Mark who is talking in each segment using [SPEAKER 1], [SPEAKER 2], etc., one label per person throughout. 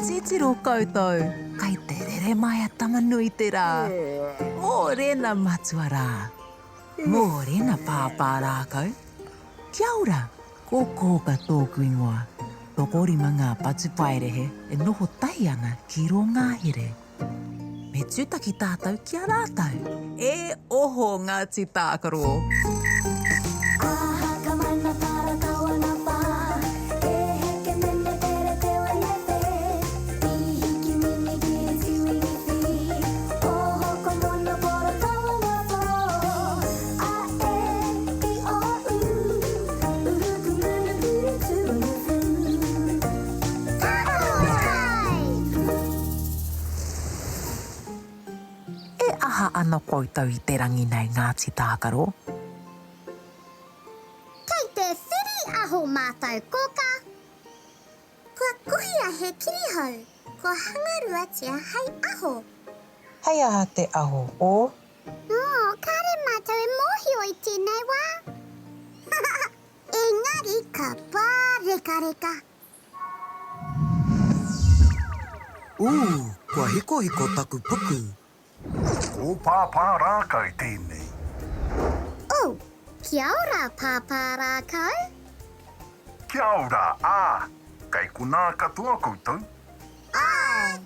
[SPEAKER 1] titiro koutou. Kai te rere mai a tamanui te rā. Mō rena matuara. Mō rena pāpā rākau. Kia ora, ko kōka tōku ingoa. Tōko rima ngā patu pairehe e noho tai ana ki ro ngā here. Me tūtaki tātou kia rātou. E oho Ngāti Tākaro. Aha ana koutou I te rangi nei Ngāti Tākaro.
[SPEAKER 2] Kei te whiri aho mātou koka. Kua kuhia he kirihau. Kua hangarua tia hei aho.
[SPEAKER 1] Hei aha te aho o.
[SPEAKER 2] Kare mātou e mōhio I tēnei wā. Engari ka pā reka reka.
[SPEAKER 3] Kua hiko hiko taku puku.
[SPEAKER 4] Ko pāpā rākau tēnei.
[SPEAKER 2] Kia ora pāpā rākau.
[SPEAKER 4] Kia ora, Kai kuna katoa koutou.
[SPEAKER 2] Ai.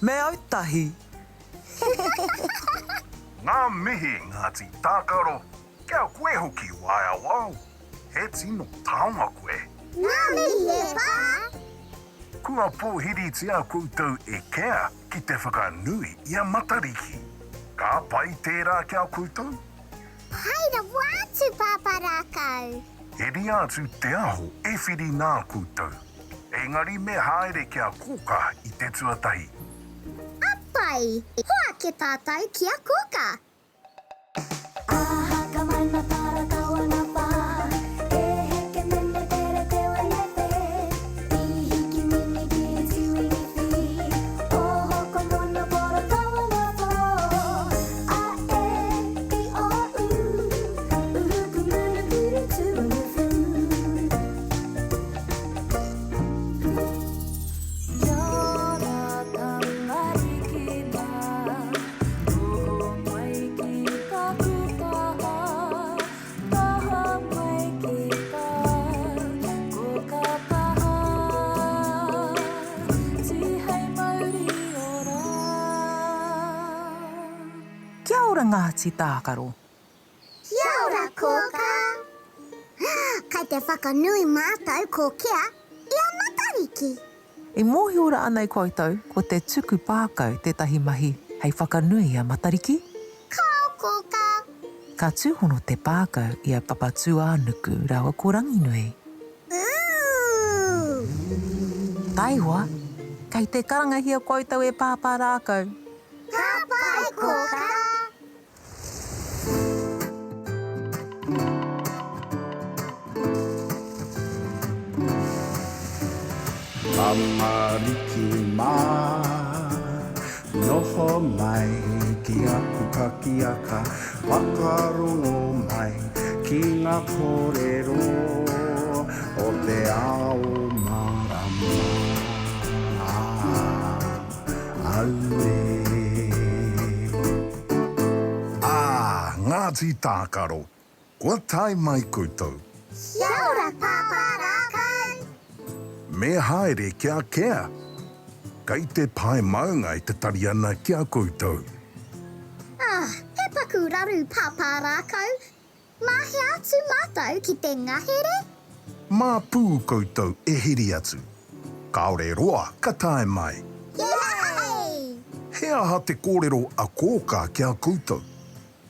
[SPEAKER 3] Me autahi.
[SPEAKER 4] Ngā mihi Ngāti Tākaro. Kia koe hoki waia wau. He tino taonga koe.
[SPEAKER 2] Ngā mihi e pā.
[SPEAKER 4] Kua pōhiri tia koutou e kea ki te whakanui I a matariki. Ka pai tērā kia koutou?
[SPEAKER 2] Haira wātu pāpā rākau.
[SPEAKER 4] Heri atu te aho e whiri nā koutou. Engari me haere kia kōka I te tuatahi.
[SPEAKER 2] Apai, hoa ke tātou kia kōka. Ka mana para kawana pā. E heke mene tere te wenepe. I hiki mini ki tui whiwhi. O hoko mono poro kawana pō. A e I o uhuku munu piri tuufu.
[SPEAKER 1] Kia ora Ngāti Tākaro.
[SPEAKER 2] Kia ora kōka. Kai te whakanui mātou ko kia I a matariki.
[SPEAKER 1] E mōhi ora anei koutou ko te tuku pākau tētahi mahi hei whakanui a matariki.
[SPEAKER 2] Kao kōka.
[SPEAKER 1] Ka tūhono te pākau I a papatua nuku rawa ko ranginui. Taiwa, kei te karangahia koutou e pāpā rākau.
[SPEAKER 2] Ka pai kōka.
[SPEAKER 5] Mamariki mā, noho mai ki aku kakiaka, whakarongo mai ki ngā kōrero o te ao marama. Aue.
[SPEAKER 4] Ngāti Tākaro. Kua tai mai koutou.
[SPEAKER 2] Kia ora pāpā rākau.
[SPEAKER 4] Me haere kia kea. Kai te pai maunga I te tari ana kia koutou.
[SPEAKER 2] He paku raru pāpā rākau. Mahi atu mātou ki te ngahere.
[SPEAKER 4] Mā pū koutou e hiri atu. Kaore roa, ka tae mai.
[SPEAKER 2] Yay!
[SPEAKER 4] He aha te kōrero a kōka kia koutou.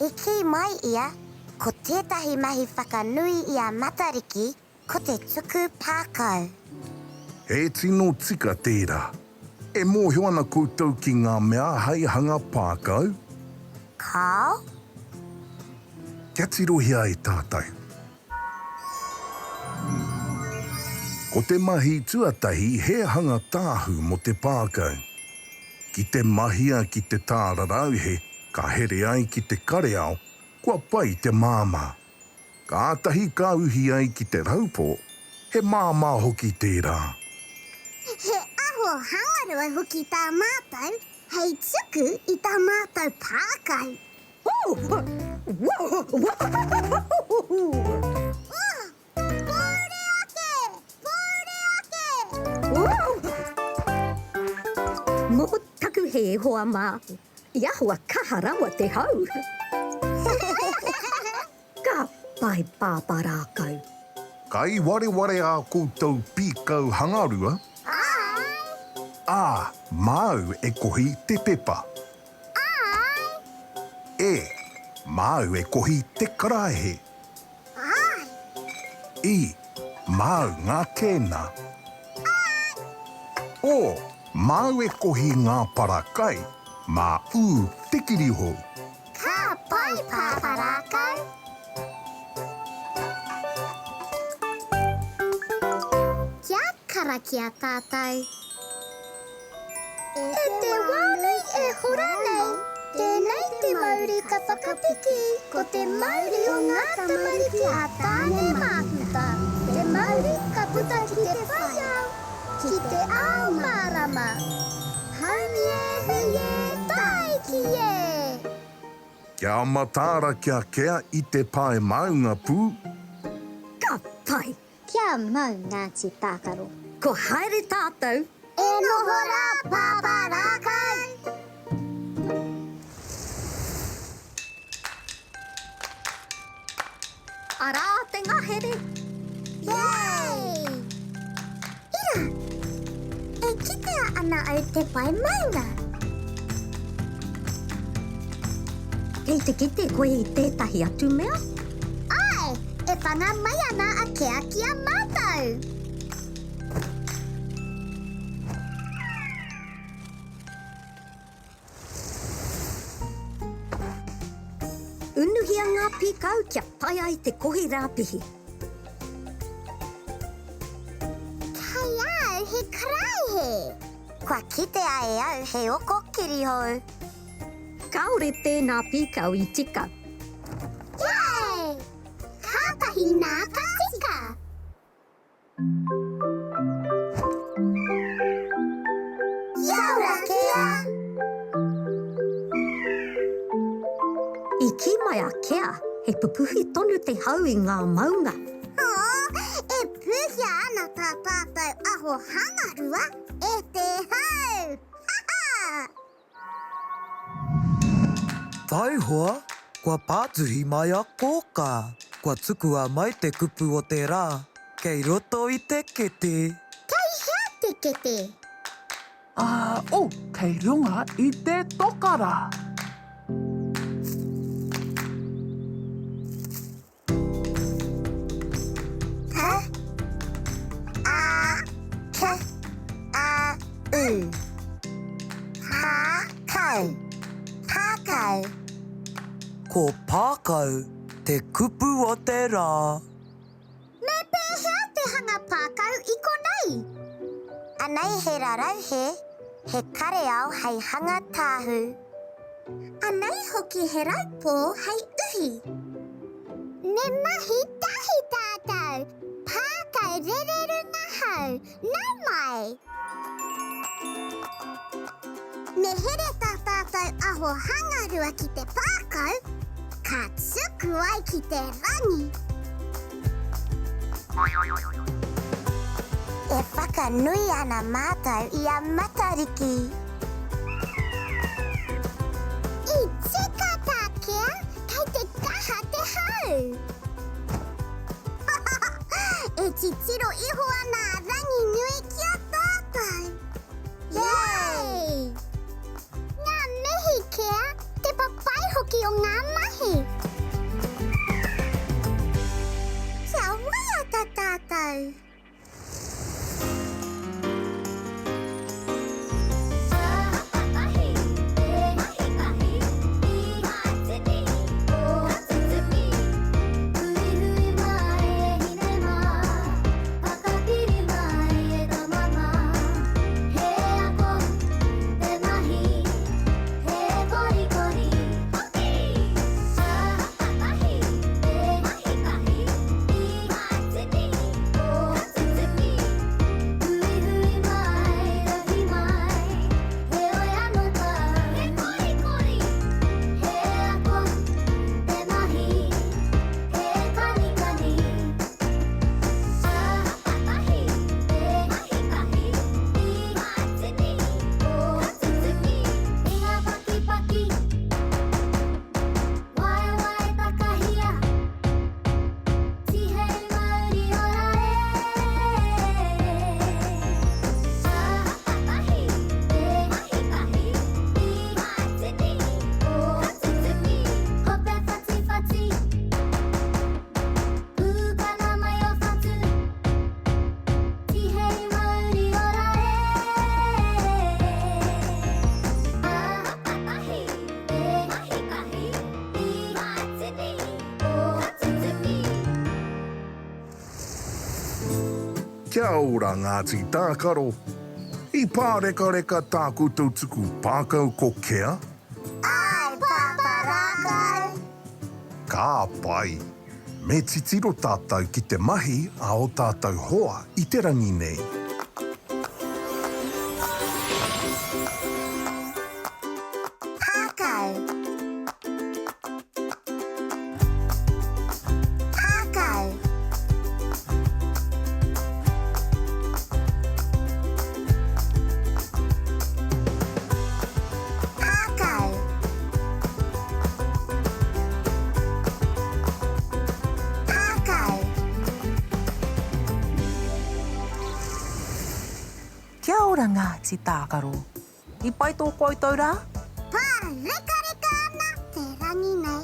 [SPEAKER 2] E ki mai ia, ko tētahi mahi whakanui I a matariki, ko te tuku pākau.
[SPEAKER 4] He tino tika tērā. E mōhio ana koutou ki ngā mea hei hanga pākau.
[SPEAKER 2] Kao?
[SPEAKER 4] Kia tirohia e tātai. Ko te mahi tuatahi he hanga tāhu mo te pākau. Ki te mahia ki te tārarauhe, ka here ai ki te kareao, kua pai te māmā. Ka atahi ka uhi ai ki te raupō, he māmā hoki tērā.
[SPEAKER 2] He aho Aho hangaru wa kita matai. Hei tsuku ita matai pakai.
[SPEAKER 6] もったくへいほわまやほわかはらわてはうかぱいパパラかい
[SPEAKER 4] Kai ware ware a koutou pīkau hangarua. A, mau e kohi te pepa. E, mau e kohi te karaehe. I, mau ngā kēna. O, mau e kohi ngā parakai. Mā u te kiriho.
[SPEAKER 2] Ka pai paparakai. Kia kara kia tātai. E te wānui e hora nei. Tēnei te mauri ka whakapiki. Ko te mauri o ngā tamariki a tāne māhuta. Te mauri ka puta ki te whaiau. Ki te ao mārama. Haumi e hui e tai ki e.
[SPEAKER 4] Kia matāra kia kea I te pae maunga pū.
[SPEAKER 6] ka pai
[SPEAKER 2] Kia mau Ngāti Tākaro.
[SPEAKER 6] ko haere tātou
[SPEAKER 2] E noho rā pāparakai.
[SPEAKER 6] ara te ngahere
[SPEAKER 2] Yay! Ira, e kitea ana au te pai maunga.
[SPEAKER 6] kei te kite koe I tētahi atu mea
[SPEAKER 2] Ai, e whanga mai ana a kea kia mātou.
[SPEAKER 6] unuhia ngā pīkau kia pai ai te kohi rāpihi
[SPEAKER 2] Kai au he karai he. Kua kitea e au he oko kiri hou.
[SPEAKER 6] kaore tēnā pīkau I tika
[SPEAKER 2] Yay! Kātahi nā ka tika. Yaura kea.
[SPEAKER 6] I ki mai a kea he pupuhi tonu te hau I ngā maunga
[SPEAKER 2] E puhia ana tā tātou aho hangarua e te hau.
[SPEAKER 3] Tai hoa, kua pātuhi mai a kōka. Kua tukua mai te kupu o te rā. Kei roto I te kete.
[SPEAKER 2] Kei hea te kete.
[SPEAKER 1] Kei runga I te tokara.
[SPEAKER 2] Ha? A, ka, a, u. Ha, kau. Ha, kau.
[SPEAKER 3] Ko pākau, te kupu o te rā.
[SPEAKER 2] Me pēhea te hanga pākau I konei. Anei he rarau he kare ao hei hanga tāhu. Anei hoki he raupō hei uhi. Ne mahi tahi tātou. Pākau rereru ngā hau. Nau mai. Me here tā tātou aho hangarua ki te pākau. Ka tsuku ai ki te rangi. E whakanui ana mātou I a matariki. I tika tākea, kei te kaha te hau. E titiro iho ana rangi nui kia tātou. Yay! Ngā mihi kea, te papai hoki o ngā mahi. Kia waiata tātou.
[SPEAKER 4] Kia ora Ngāti Tākaro. I pāreka reka tāku tautuku pākau ko kea?
[SPEAKER 2] Ai, papa rākau.
[SPEAKER 4] Ka pai. Me titiro tātou ki te mahi a o tātou hoa I te rangi nei.
[SPEAKER 2] Pākau. Pākau. Pākau. Pākau.
[SPEAKER 1] Kia ora Ngāti Tākaro. I pai tō koutou rā?
[SPEAKER 2] Reka reka ana te rangi nei.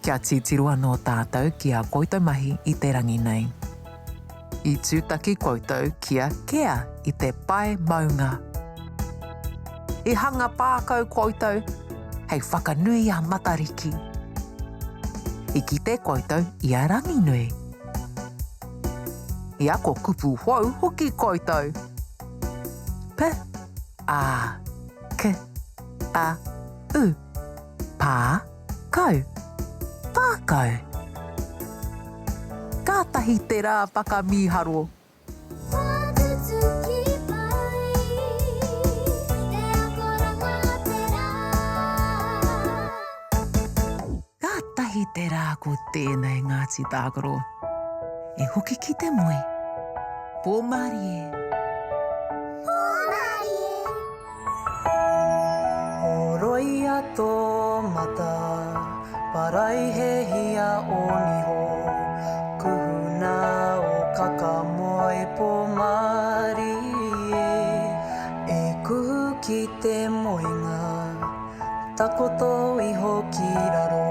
[SPEAKER 1] Kia titiro anō tātou ki a koutou mahi I te rangi nei. I tūtaki koutou kia kea I te pai maunga. I hanga pākau koutou, hei whakanui a matariki. I kite koutou I a rangi nui. I ako kupu hou hoki koutou. P, A, K, A, U, Pā, kau, pākau. Kātahi te rā whakamiharo.
[SPEAKER 2] Whatutuki pai, e akora ngā te rā.
[SPEAKER 1] Kātahi te rā ko tēnei Ngāti Tākaro. E hoki ki te moe. Pōmari e.
[SPEAKER 3] Oroia tō mata, parai he hia o niho. Kuhuna o kakamoe pomari e kuhu ki te moenga. Takoto iho ki raro,